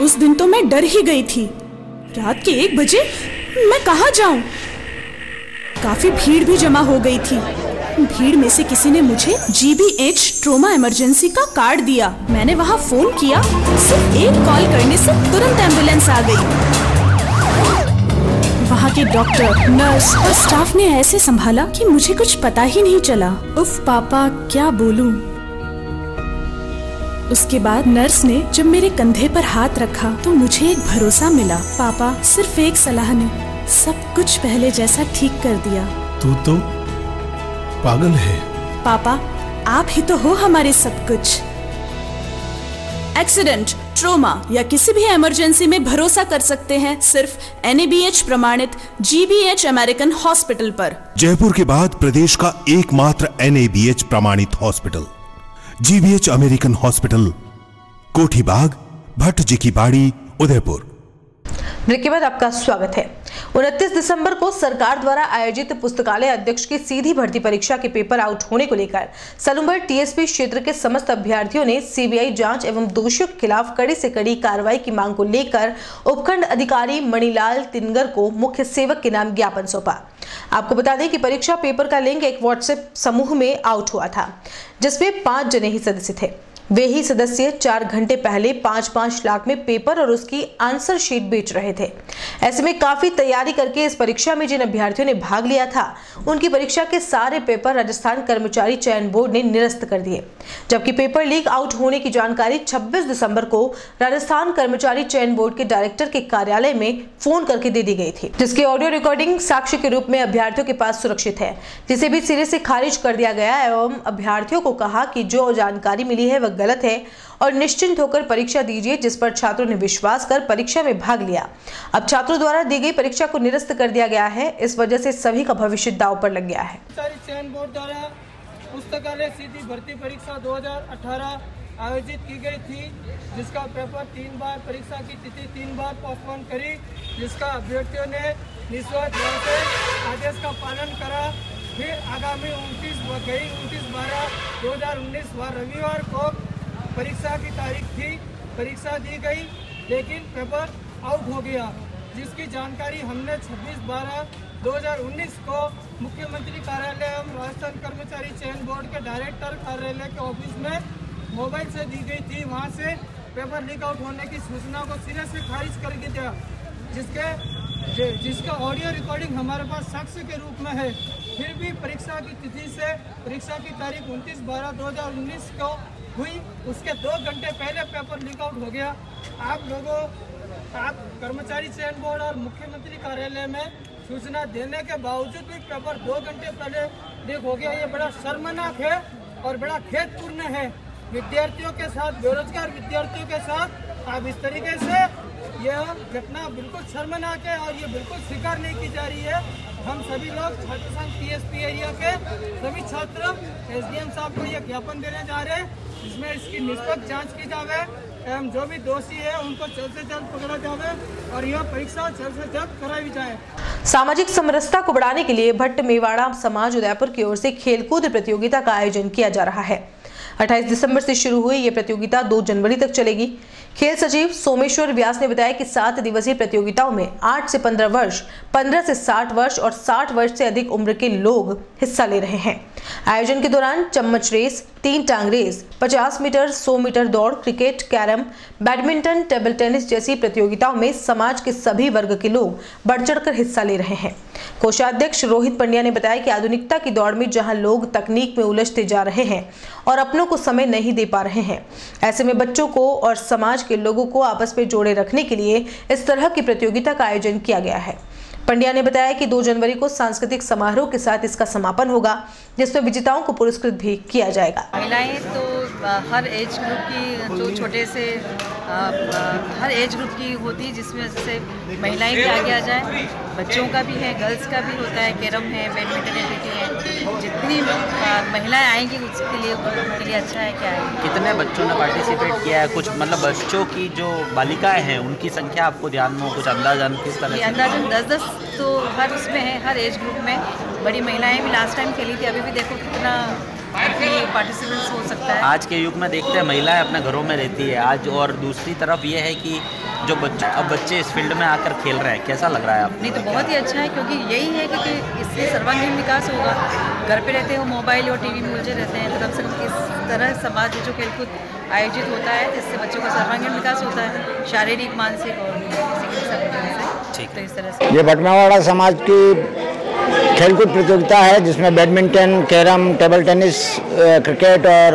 उस दिन तो मैं डर ही गई थी। रात के 1 बजे मैं कहाँ जाऊं? काफी भीड़ भी जमा हो गई थी। भीड़ में से किसी ने मुझे GBH ट्रोमा इमरजेंसी का कार्ड दिया। मैंने वहाँ फोन किया, सिर्फ एक कॉल करने से तुरंत एम्बुलेंस आ गई। वहाँ के डॉक्टर, नर्स और स्टाफ ने ऐसे संभाला कि मुझे कुछ पता ही नहीं चला। उफ पापा, क्या बोलूं। उसके बाद नर्स ने जब मेरे कंधे पर हाथ रखा तो मुझे एक भरोसा मिला। पापा सिर्फ एक सलाह ने सब कुछ पहले जैसा ठीक कर दिया। तू तो पागल है। पापा, आप ही तो हो हमारे सब कुछ। एक्सीडेंट, ट्रोमा या किसी भी इमरजेंसी में भरोसा कर सकते हैं सिर्फ NABH प्रमाणित GBH अमेरिकन हॉस्पिटल पर। जयपुर के बाद प्रदेश का एकमात्र NABH प्रमाणित हॉस्पिटल GBH अमेरिकन हॉस्पिटल, कोठी बाग, भट्ट जी की बाड़ी, उदयपुर। ब्रेक के बाद आपका स्वागत है। 29 दिसंबर को सरकार द्वारा आयोजित पुस्तकालय अध्यक्ष की सीधी भर्ती परीक्षा के पेपर आउट होने को लेकर सलूम्बर TSP क्षेत्र के समस्त अभ्यर्थियों ने CBI जांच एवं दोषियों के खिलाफ कड़ी से कड़ी कार्रवाई की मांग को लेकर उपखंड अधिकारी मणिलाल तिनगर को मुख्य सेवक के नाम ज्ञापन सौंपा। आपको बता दें कि परीक्षा पेपर का लिंक एक व्हाट्सएप समूह में आउट हुआ था, जिसमें 5 जने ही सदस्य थे। वे ही सदस्य 4 घंटे पहले 5-5 लाख में पेपर और उसकी आंसर शीट बेच रहे थे। ऐसे में काफी तैयारी करके इस परीक्षा में जिन अभ्यर्थियों ने भाग लिया था, उनकी परीक्षा के सारे पेपर राजस्थान कर्मचारी चयन बोर्ड ने निरस्त कर दिए, जबकि पेपर लीक आउट होने की जानकारी 26 दिसंबर को राजस्थान कर्मचारी चयन बोर्ड के डायरेक्टर के कार्यालय में फोन करके दे दी गई थी, जिसकी ऑडियो रिकॉर्डिंग साक्ष्य के रूप में अभ्यर्थियों के पास सुरक्षित है, जिसे भी सिरे से खारिज कर दिया गया एवं अभ्यर्थियों को कहा कि जो जानकारी मिली है वह गलत है और निश्चिंत होकर परीक्षा दीजिए, जिस पर छात्रों ने विश्वास कर परीक्षा में भाग लिया। अब छात्रों द्वारा दी गई परीक्षा को निरस्त कर दिया गया है। इस वजह से सभी का भविष्य दांव पर लग गया है। चयन बोर्ड द्वारा पुस्तकालय सीधी भर्ती परीक्षा 2018 आयोजित की गई थी, जिसका पेपर 3 बार, परीक्षा की तिथि 3 बार पोस्टपोन करी, जिसका अभ्यर्थियों ने निस्वार्थ भाव से आदेश का पालन करा। फिर आगामी 29/12/2019 रविवार को परीक्षा की तारीख थी, परीक्षा दी गई लेकिन पेपर आउट हो गया, जिसकी जानकारी हमने 26/12/2019 को मुख्यमंत्री कार्यालय एवं राजस्थान कर्मचारी चयन बोर्ड के डायरेक्टर कार्यालय के ऑफिस में मोबाइल से दी गई थी। वहां से पेपर लीक आउट होने की सूचना को सिरे से खारिज कर दिया, जिसका ऑडियो रिकॉर्डिंग हमारे पास साक्ष्य के रूप में है। फिर भी परीक्षा की तिथि से परीक्षा की तारीख 29/12/2019 को हुई, उसके 2 घंटे पहले पेपर लीक आउट हो गया। आप कर्मचारी चयन बोर्ड और मुख्यमंत्री कार्यालय में सूचना देने के बावजूद भी पेपर 2 घंटे पहले लीक हो गया। ये बड़ा शर्मनाक है और बड़ा खेदपूर्ण है। विद्यार्थियों के साथ, बेरोजगार विद्यार्थियों के साथ आप इस तरीके से, यह घटना बिल्कुल शर्मनाक है और ये बिल्कुल स्वीकार नहीं की जा रही है। हम सभी लोग छात्र संघ TSP एरिया के सभी छात्र SDM साहब को यह ज्ञापन देने जा रहे हैं, जिसमें इसकी निष्पक्ष जांच की जाए एवं जो भी दोषी है उनको जल्द से जल्द पकड़ा जाए और यह परीक्षा जल्द से जल्द कराई जाए। सामाजिक समरसता को बढ़ाने के लिए भट्ट मेवाड़ा समाज उदयपुर की ओर से खेलकूद प्रतियोगिता का आयोजन किया जा रहा है। 28 दिसंबर से शुरू हुई ये प्रतियोगिता 2 जनवरी तक चलेगी। खेल सचिव सोमेश्वर व्यास ने बताया कि 7 दिवसीय प्रतियोगिताओं में 8 से 15 वर्ष, 15 से 60 वर्ष और 60 वर्ष से अधिक उम्र के लोग हिस्सा ले रहे हैं। आयोजन के दौरान चम्मच रेस, 3 टांग रेस, 50 मीटर, 100 मीटर दौड़, cricket, carrom, badminton, table tennis जैसी प्रतियोगिताओं में समाज के सभी वर्ग के लोग बढ़ चढ़कर हिस्सा ले रहे हैं। कोषाध्यक्ष रोहित पंड्या ने बताया कि आधुनिकता की दौड़ में जहां लोग तकनीक में उलझते जा रहे हैं और अपनों को समय नहीं दे पा रहे हैं, ऐसे में बच्चों को और समाज के लोगों को आपस में जोड़े रखने के लिए इस तरह की प्रतियोगिता का आयोजन किया गया है। पंड्या ने बताया कि 2 जनवरी को सांस्कृतिक समारोह के साथ इसका समापन होगा, जिसमें विजेताओं को पुरस्कृत भी किया जाएगा। महिलाएं तो हर एज ग्रुप की, जो छोटे से हर एज ग्रुप की होती है, जिसमें जैसे महिलाएं भी आगे आ जाए, बच्चों का भी है, गर्ल्स का भी होता है, कैरम है, बैडमिंटन एक्टिविटी है। जितनी महिलाएं आएंगी उसके लिए अच्छा है। क्या है, कितने बच्चों ने पार्टिसिपेट किया है? कुछ मतलब बच्चों की जो बालिकाएं हैं उनकी संख्या आपको ध्यान में, कुछ अंदाजन किस तरह से? अंदाजन 10-10 तो हर उसमें है, हर एज ग्रुप में। बड़ी महिलाएं भी लास्ट टाइम खेली थी, अभी भी देखो कितना पार्टिसिपेंट्स हो सकता है। आज के युग में देखते हैं महिलाएं अपने घरों में रहती है आज, और दूसरी तरफ ये है कि जो बच्चे इस फील्ड में आकर खेल रहे हैं, कैसा लग रहा है आपको? नहीं तो बहुत ही अच्छा है, क्योंकि यही है कि इससे सर्वांगीण विकास होगा। घर पे रहते हो, मोबाइल और टीवी में उलझे रहते हैं, तो कम से कम इस तरह समाज में जो खेलकूद आयोजित होता है, जिससे बच्चों का सर्वांगीण विकास होता है, शारीरिक, मानसिक और ठीक। तो इस तरह से ये भटमेवाड़ा समाज की खेलकूद प्रतियोगिता है, जिसमें badminton, carrom, table tennis, cricket और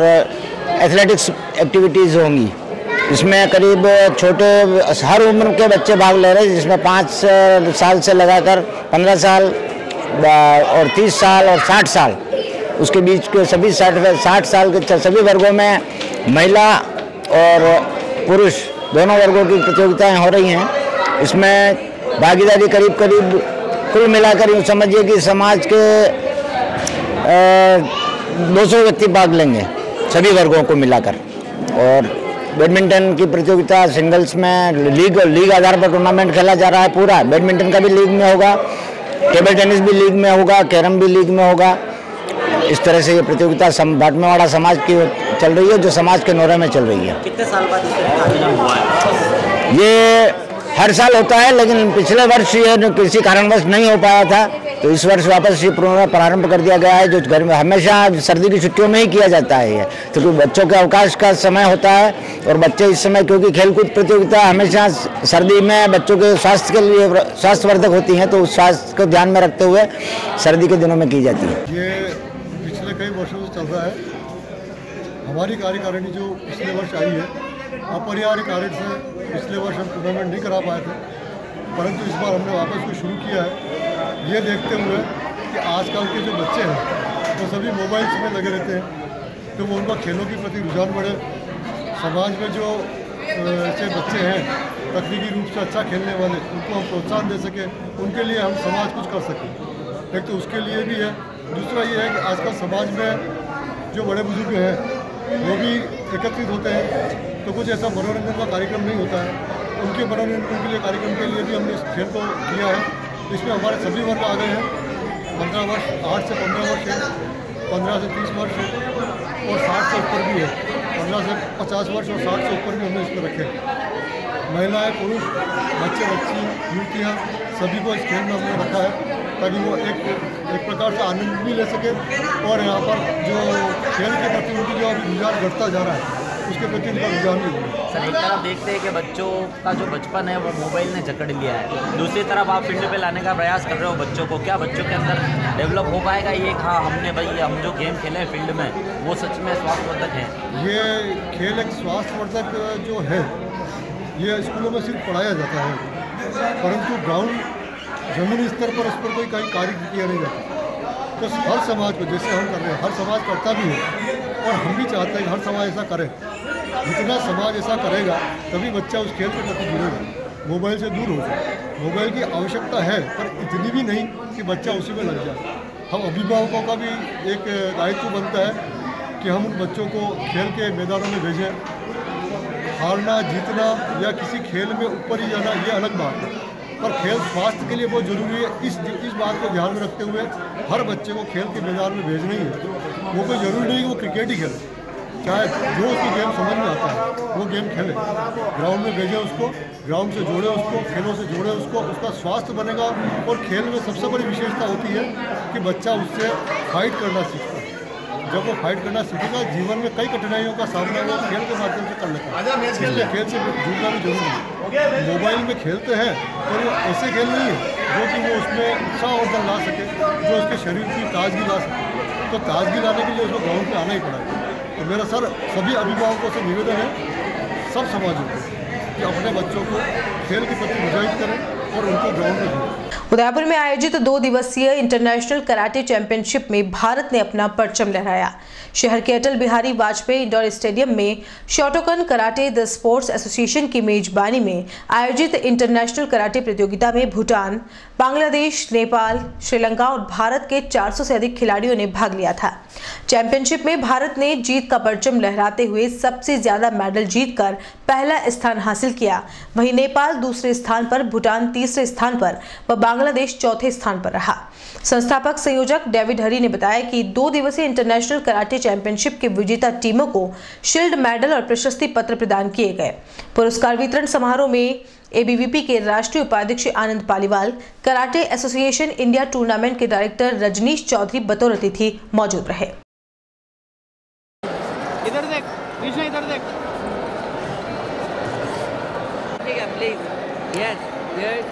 एथलेटिक्स एक्टिविटीज़ होंगी। इसमें करीब छोटे हर उम्र के बच्चे भाग ले रहे हैं, जिसमें 5 साल से लगाकर 15 साल और 30 साल और 60 साल, उसके बीच के सभी 60 साल के सभी वर्गों में महिला और पुरुष दोनों वर्गों की प्रतियोगिताएं हो रही हैं। इसमें भागीदारी करीब कुल मिलाकर यूँ समझिए कि समाज के 200 व्यक्ति भाग लेंगे सभी वर्गों को मिलाकर। और बैडमिंटन की प्रतियोगिता सिंगल्स में लीग आधार पर टूर्नामेंट खेला जा रहा है पूरा। बैडमिंटन का भी लीग में होगा, टेबल टेनिस भी लीग में होगा, कैरम भी लीग में होगा। इस तरह से ये प्रतियोगिता भटमेवाड़ा समाज की चल रही है, जो समाज के नौरे में चल रही है। कितने साल बाद आयोजन हुआ है? ये हर साल होता है, लेकिन पिछले वर्ष ये किसी कारणवश नहीं हो पाया था, तो इस वर्ष वापस ये प्रारंभ कर दिया गया है, जो घर में हमेशा सर्दी की छुट्टियों में ही किया जाता है। ये तो बच्चों के अवकाश का समय होता है, और बच्चे इस समय, क्योंकि खेलकूद प्रतियोगिता हमेशा सर्दी में बच्चों के स्वास्थ्य के लिए स्वास्थ्यवर्धक होती हैं, तो उस स्वास्थ्य को ध्यान में रखते हुए सर्दी के दिनों में की जाती है। ये पिछले कई वर्षों से चल रहा है। हमारी कार्यकारिणी जो पिछले वर्ष आई है, अपरिहार्य कारण से पिछले वर्ष हम टूर्नामेंट नहीं करा पाए थे, परंतु इस बार हमने वापस को शुरू किया है, ये देखते हुए कि आजकल के जो बच्चे हैं वो सभी मोबाइल्स में लगे रहते हैं, तो वो उनका खेलों के प्रति रुझान बढ़े। समाज में जो ऐसे बच्चे हैं तकनीकी रूप से अच्छा खेलने वाले, उनको हम प्रोत्साहन दे सकें, उनके लिए हम समाज कुछ कर सकें। एक तो उसके लिए भी है, दूसरा ये है कि आजकल समाज में जो बड़े बुजुर्ग हैं वो भी एकत्रित होते हैं, तो कुछ ऐसा मनोरंजन का कार्यक्रम नहीं होता है, उनके मनोरंजन के लिए कार्यक्रम के लिए भी हमने इस खेल को किया है। इसमें हमारे सभी वर्ग आ गए हैं, 15 वर्ष 8 से 15 वर्ष है, 15 से 30 वर्ष है और 60 से ऊपर भी है। 15 से 50 वर्ष और 60 से ऊपर भी हमने इसमें रखे। महिलाएं, पुरुष, बच्चे, बच्ची, युवतियाँ सभी को इस खेल में हमने रखा है ताकि वो एक प्रकार से आनंद भी ले सके और यहाँ पर जो खेल के प्रति उनकी जो रुझान घटता जा रहा है उसके प्रति उनका रुझान भी हो। सर, एक तरफ देखते हैं कि बच्चों का जो बचपन है वो मोबाइल ने जकड़ लिया है, दूसरी तरफ आप फील्ड पे लाने का प्रयास कर रहे हो बच्चों को, क्या बच्चों के अंदर डेवलप हो पाएगा ये? हाँ, हमने भाई हम जो गेम खेले हैं फील्ड में वो सच में स्वास्थ्यवर्धक है? ये खेल एक स्वास्थ्यवर्धक जो है ये स्कूलों में सिर्फ पढ़ाया जाता है, परंतु ग्राउंड जमीनी स्तर पर इस पर कोई कहीं कार्य किया नहीं जाता। तो हर समाज को, जैसे हम कर रहे हैं, हर समाज करता भी है और हम भी चाहते हैं कि हर समाज ऐसा करे। जितना समाज ऐसा करेगा तभी बच्चा उस खेल के प्रति जुड़ेगा, मोबाइल से दूर हो जाए। मोबाइल की आवश्यकता है पर इतनी भी नहीं कि बच्चा उसी में लग जाए। हम अभिभावकों का भी एक दायित्व बनता है कि हम उन बच्चों को खेल के मैदानों में भेजें। हारना, जीतना या किसी खेल में ऊपर ही जाना ये अलग बात है, पर खेल स्वास्थ्य के लिए बहुत ज़रूरी है। इस बात को ध्यान में रखते हुए हर बच्चे को खेल के मैदान में भेजना ही है। वो कोई ज़रूरी नहीं कि वो क्रिकेट ही खेले, चाहे जो उसको गेम समझ में आता है वो गेम खेले। ग्राउंड में भेजें उसको, ग्राउंड से जोड़े उसको, खेलों से जोड़े उसको, उसका स्वास्थ्य बनेगा। और खेल में सबसे बड़ी विशेषता होती है कि बच्चा उससे फाइट करना सीखता है। जब वो फाइट करना सीखेगा, जीवन में कई कठिनाइयों का सामना वो खेल के माध्यम से कर लेता है। इसलिए खेल से जुड़ना भी जरूरी है। मोबाइल में खेलते हैं और वो ऐसे खेल नहीं है जो कि वो उसमें उत्साह और ला सके, जो उसके शरीर की ताजगी ला सके। तो ताजगी लाने के लिए उसको ग्राउंड पे आना ही पड़ेगा। तो मेरा सभी अभिभावकों से निवेदन है, सब समाजों को, कि अपने बच्चों को खेल के प्रति प्रोत्साहित करें और उनको ग्राउंड में जोड़ें। उदयपुर में आयोजित 2 दिवसीय इंटरनेशनल कराटे चैंपियनशिप में भारत ने अपना परचम लहराया। शहर के अटल बिहारी वाजपेयी इंडोर स्टेडियम में Shotokan karate the sports association की मेजबानी में आयोजित इंटरनेशनल कराटे प्रतियोगिता में भूटान, बांग्लादेश, नेपाल, श्रीलंका और भारत के 400 से अधिक खिलाड़ियों ने भाग लिया था। चैंपियनशिप में भारत ने जीत का परचम लहराते हुए सबसे ज्यादा मेडल जीतकर पहला स्थान हासिल किया। वहीं नेपाल दूसरे स्थान पर, भूटान तीसरे स्थान पर व बांग्लादेश चौथे स्थान पर रहा। संस्थापक संयोजक डेविड हरी ने बताया कि 2 दिवसीय इंटरनेशनल कराटे चैंपियनशिप के विजेता टीमों को शील्ड, मेडल और प्रशस्ति पत्र प्रदान किए गए। पुरस्कार वितरण समारोह में एबीवीपी के राष्ट्रीय उपाध्यक्ष Anand Paliwal, karate association India tournament के डायरेक्टर रजनीश चौधरी बतौर अतिथि मौजूद रहे। इधर देख, कृष्ण इधर देख। Please, yes, yes,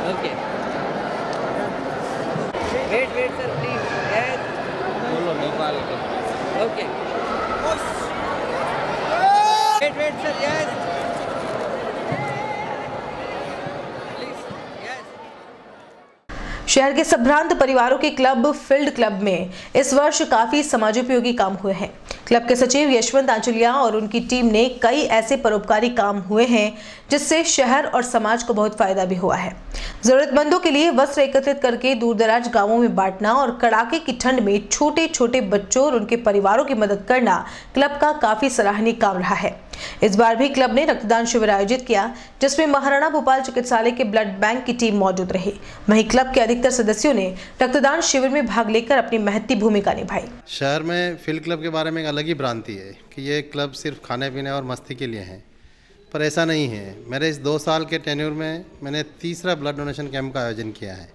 okay. Wait sir, please, yes. बोलो नेपाल का, ओके। Wait sir, yes. शहर के संभ्रांत परिवारों के क्लब फील्ड क्लब में इस वर्ष काफी समाजोपयोगी काम हुए हैं। क्लब के सचिव यशवंत आंचलिया और उनकी टीम ने कई ऐसे परोपकारी काम हुए हैं जिससे शहर और समाज को बहुत फायदा भी हुआ है। जरूरतमंदों के लिए वस्त्र एकत्रित करके दूरदराज गांवों में बांटना और कड़ाके की ठंड में छोटे छोटे बच्चों और उनके परिवारों की मदद करना क्लब का काफी सराहनीय काम रहा है। इस बार भी क्लब ने रक्तदान शिविर आयोजित किया जिसमें महाराणा भोपाल चिकित्सालय के ब्लड बैंक की टीम मौजूद रही। वहीं क्लब के अधिकतर सदस्यों ने रक्तदान शिविर में भाग लेकर अपनी महत्ती भूमिका निभाई। शहर में फील्ड क्लब के बारे में एक अलग ही भ्रांति है कि ये क्लब सिर्फ खाने पीने और मस्ती के लिए है, पर ऐसा नहीं है। मेरे इस 2 साल के टेन्योर में मैंने 3रा ब्लड डोनेशन कैंप का आयोजन किया है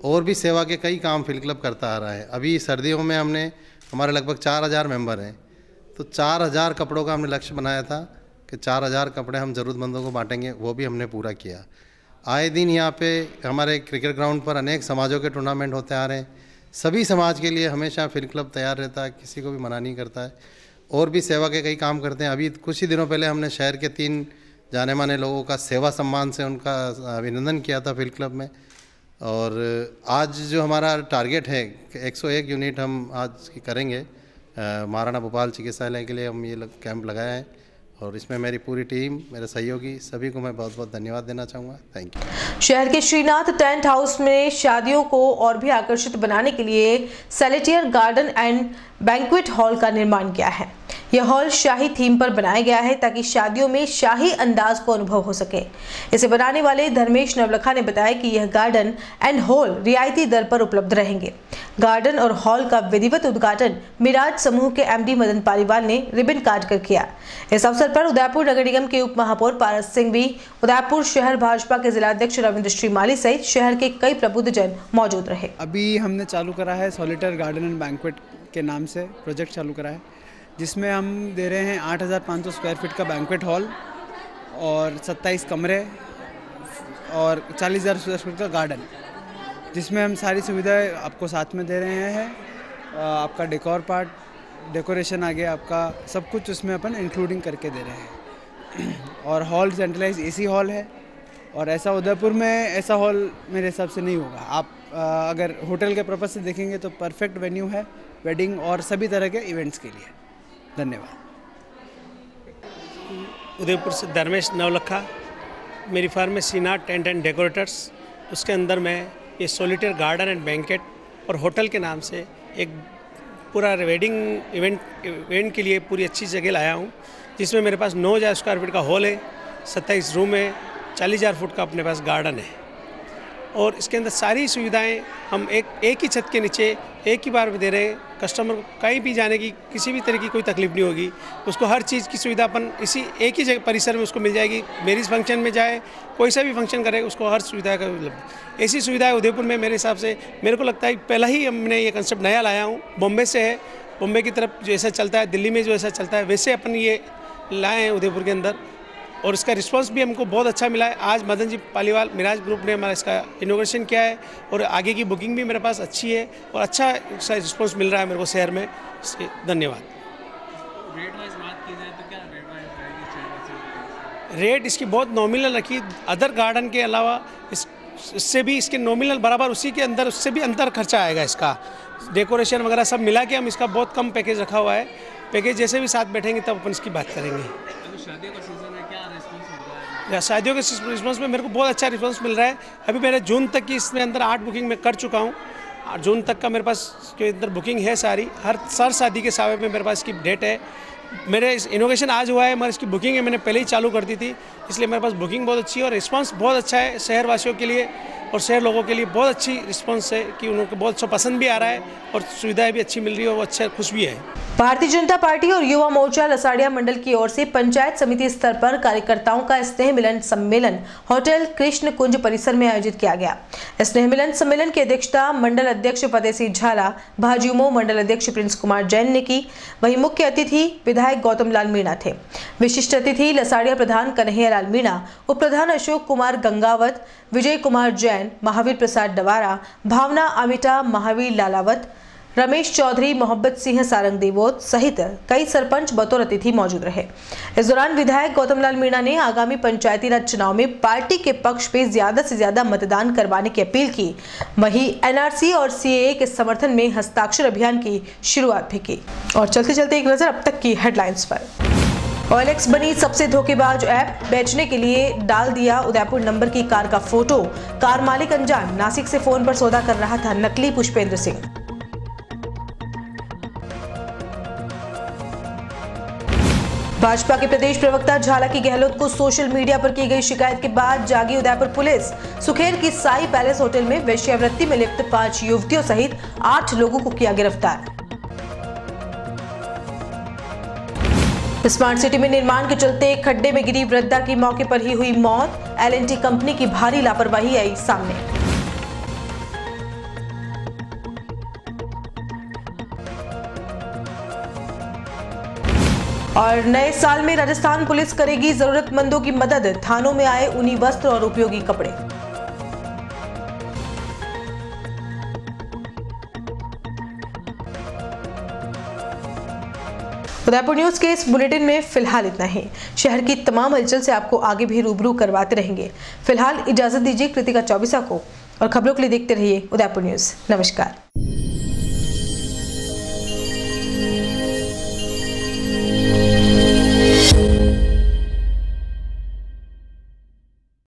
और भी सेवा के कई काम फील्ड क्लब करता आ रहा है। अभी सर्दियों में हमारे लगभग 4000 मेंबर हैं, तो 4000 कपड़ों का हमने लक्ष्य बनाया था कि 4000 कपड़े हम ज़रूरतमंदों को बांटेंगे, वो भी हमने पूरा किया। आए दिन यहाँ पे हमारे क्रिकेट ग्राउंड पर अनेक समाजों के टूर्नामेंट होते आ रहे हैं। सभी समाज के लिए हमेशा फील्ड क्लब तैयार रहता है, किसी को भी मना नहीं करता है और भी सेवा के कई काम करते हैं। अभी कुछ ही दिनों पहले हमने शहर के 3 जाने माने लोगों का सेवा सम्मान से उनका अभिनंदन किया था फील्ड क्लब में। और आज जो हमारा टारगेट है 101 यूनिट हम आज करेंगे महाराणा भोपाल चिकित्सालय के लिए हम ये कैंप लगाया है और इसमें मेरी पूरी टीम, मेरे सहयोगी सभी को मैं बहुत बहुत धन्यवाद देना चाहूँगा। Thank you. शहर के श्रीनाथ टेंट हाउस में शादियों को और भी आकर्षित बनाने के लिए सेलेटियर गार्डन एंड बैंक्वेट हॉल का निर्माण किया है। यह हॉल शाही थीम पर बनाया गया है ताकि शादियों में शाही अंदाज को अनुभव हो सके। इसे बनाने वाले धर्मेश नवलखा ने बताया कि यह गार्डन एंड हॉल रियायती दर पर उपलब्ध रहेंगे। गार्डन और हॉल का विधिवत उद्घाटन मिराज समूह के एमडी मदन पालीवाल ने रिबन काट कर किया। इस अवसर पर उदयपुर नगर निगम के उप महापौर पारस सिंह भी, उदयपुर शहर भाजपा के जिलाध्यक्ष रविंद्र श्रीमाली सहित शहर के कई प्रबुद्धजन मौजूद रहे। अभी हमने चालू करा है सॉलिटेयर गार्डन एंड बैंक्वेट के नाम से प्रोजेक्ट चालू करा है, जिसमें हम दे रहे हैं 8,500 स्क्वायर फीट का बैंक्वेट हॉल और 27 कमरे और 40,000 स्क्वायर फीट का गार्डन, जिसमें हम सारी सुविधाएं आपको साथ में दे रहे हैं। आपका डेकोर पार्ट, डेकोरेशन आ गया, आपका सब कुछ उसमें अपन इंक्लूडिंग करके दे रहे हैं। और हॉल सेंट्रलाइज एसी हॉल है और ऐसा उदयपुर में ऐसा हॉल मेरे हिसाब से नहीं होगा। आप अगर होटल के पर्पज़ से देखेंगे तो परफेक्ट वेन्यू है वेडिंग और सभी तरह के इवेंट्स के लिए। धन्यवाद। उदयपुर से धर्मेश नवलखा, मेरी फर्म है सीना टेंट एंड डेकोरेटर्स। उसके अंदर मैं ये सॉलिटेयर गार्डन एंड बैंकेट और होटल के नाम से एक पूरा वेडिंग इवेंट के लिए पूरी अच्छी जगह लाया हूँ, जिसमें मेरे पास 9,000 स्क्वायर फीट का हॉल है, 27 रूम है, 40,000 फुट का अपने पास गार्डन है और इसके अंदर सारी सुविधाएं हम एक ही छत के नीचे एक ही बार में दे रहे हैं। कस्टमर को कहीं भी जाने की किसी भी तरह की कोई तकलीफ नहीं होगी, उसको हर चीज़ की सुविधा अपन इसी एक ही जगह परिसर में उसको मिल जाएगी। मैरिज फंक्शन में जाए, कोई सा भी फंक्शन करे, उसको हर सुविधा का उपलब्ध। ऐसी सुविधाएं उदयपुर में मेरे हिसाब से, मेरे को लगता है पहला ही हमने ये कंसेप्ट नया लाया हूँ। बॉम्बे से है, बॉम्बे की तरफ जो ऐसा चलता है, दिल्ली में जो ऐसा चलता है, वैसे अपन ये लाए हैं उदयपुर के अंदर और इसका रिस्पांस भी हमको बहुत अच्छा मिला है। आज मदन जी पालीवाल मिराज ग्रुप ने हमारा इसका इनोग्रेशन किया है और आगे की बुकिंग भी मेरे पास अच्छी है और अच्छा इसका रिस्पांस मिल रहा है मेरे को शहर में। इसके धन्यवाद। रेट वाइज बात की जाए तो क्या रेट वाइज रेट इसकी बहुत नॉमिनल रखी, अदर गार्डन के अलावा इससे भी इसके नॉमिनल बराबर उसी के अंदर उससे भी अंदर खर्चा आएगा। इसका डेकोरेशन वगैरह सब मिला के हम इसका बहुत कम पैकेज रखा हुआ है। पैकेज जैसे भी साथ बैठेंगे तब अपन इसकी बात करेंगे। शादियों का सीजन है, क्या रिस्पांस मिल रहा है? शादियों के रिस्पांस में मेरे को बहुत अच्छा रिस्पांस मिल रहा है। अभी मेरे जून तक की इसमें अंदर 8 बुकिंग मैं कर चुका हूँ। जून तक का मेरे पास के अंदर बुकिंग है सारी। हर शादी के सावे में मेरे पास इसकी डेट है। मेरे इनोवेशन आज हुआ है मगर इसकी बुकिंग है मैंने पहले ही चालू कर दी थी, इसलिए मेरे पास बुकिंग बहुत अच्छी है और रिस्पांस बहुत अच्छा है शहर वासियों के लिए और शहर लोगों के लिए बहुत अच्छी रिस्पांस है कि उनको बहुत अच्छा पसंद भी आ रहा है और सुविधाएं भी अच्छी मिल रही है और वो अच्छा खुश भी है। भारतीय जनता पार्टी और युवा मोर्चा लसाड़िया मंडल की ओर से पंचायत समिति स्तर पर कार्यकर्ताओं का स्नेह मिलन सम्मेलन होटल कृष्ण कुंज परिसर में आयोजित किया गया। स्नेह मिलन सम्मेलन की अध्यक्षता मंडल अध्यक्ष फतेह सिंह झाला, भाजयुमो मंडल अध्यक्ष प्रिंस कुमार जैन ने की। वहीं मुख्य अतिथि विधायक गौतम लाल मीणा थे। विशिष्ट अतिथि लसाड़िया प्रधान कन्हैया लाल मीणा, उप प्रधान अशोक कुमार गंगावत, विजय कुमार जैन, महावीर प्रसाद डवारा, भावना अमिता, महावीर लालावत, रमेश चौधरी, मोहब्बत सिंह सारंग देवोत सहित कई सरपंच बतौर अतिथि मौजूद रहे। इस दौरान विधायक गौतम लाल मीणा ने आगामी पंचायती राज चुनाव में पार्टी के पक्ष में ज्यादा से ज्यादा मतदान करवाने की अपील की। वहीं एनआरसी और सीएए के समर्थन में हस्ताक्षर अभियान की शुरुआत भी की। और चलते चलते एक नजर अब तक की हेडलाइंस पर। OLX बनी सबसे धोखेबाज ऐप, बेचने के लिए डाल दिया उदयपुर नंबर की कार का फोटो। कार मालिक अनजान, नासिक से फोन पर सौदा कर रहा था नकली पुष्पेंद्र सिंह। भाजपा के प्रदेश प्रवक्ता झाला की गहलोत को सोशल मीडिया पर की गई शिकायत के बाद जागी उदयपुर पुलिस। सुखेर की साई पैलेस होटल में वेश्यावृत्ति में लिप्त 5 युवतियों सहित 8 लोगों को किया गिरफ्तार। स्मार्ट सिटी में निर्माण के चलते एक खड्डे में गिरी वृद्धा की मौके पर ही हुई मौत। L&T कंपनी की भारी लापरवाही आई सामने। और नए साल में राजस्थान पुलिस करेगी जरूरतमंदों की मदद। थानों में आए ऊनी वस्त्र और उपयोगी कपड़े। उदयपुर न्यूज के इस बुलेटिन में फिलहाल इतना ही। शहर की तमाम हलचल से आपको आगे भी रूबरू करवाते रहेंगे। फिलहाल इजाजत दीजिए कृतिका चौबीसा को और खबरों के लिए देखते रहिए उदयपुर न्यूज। नमस्कार।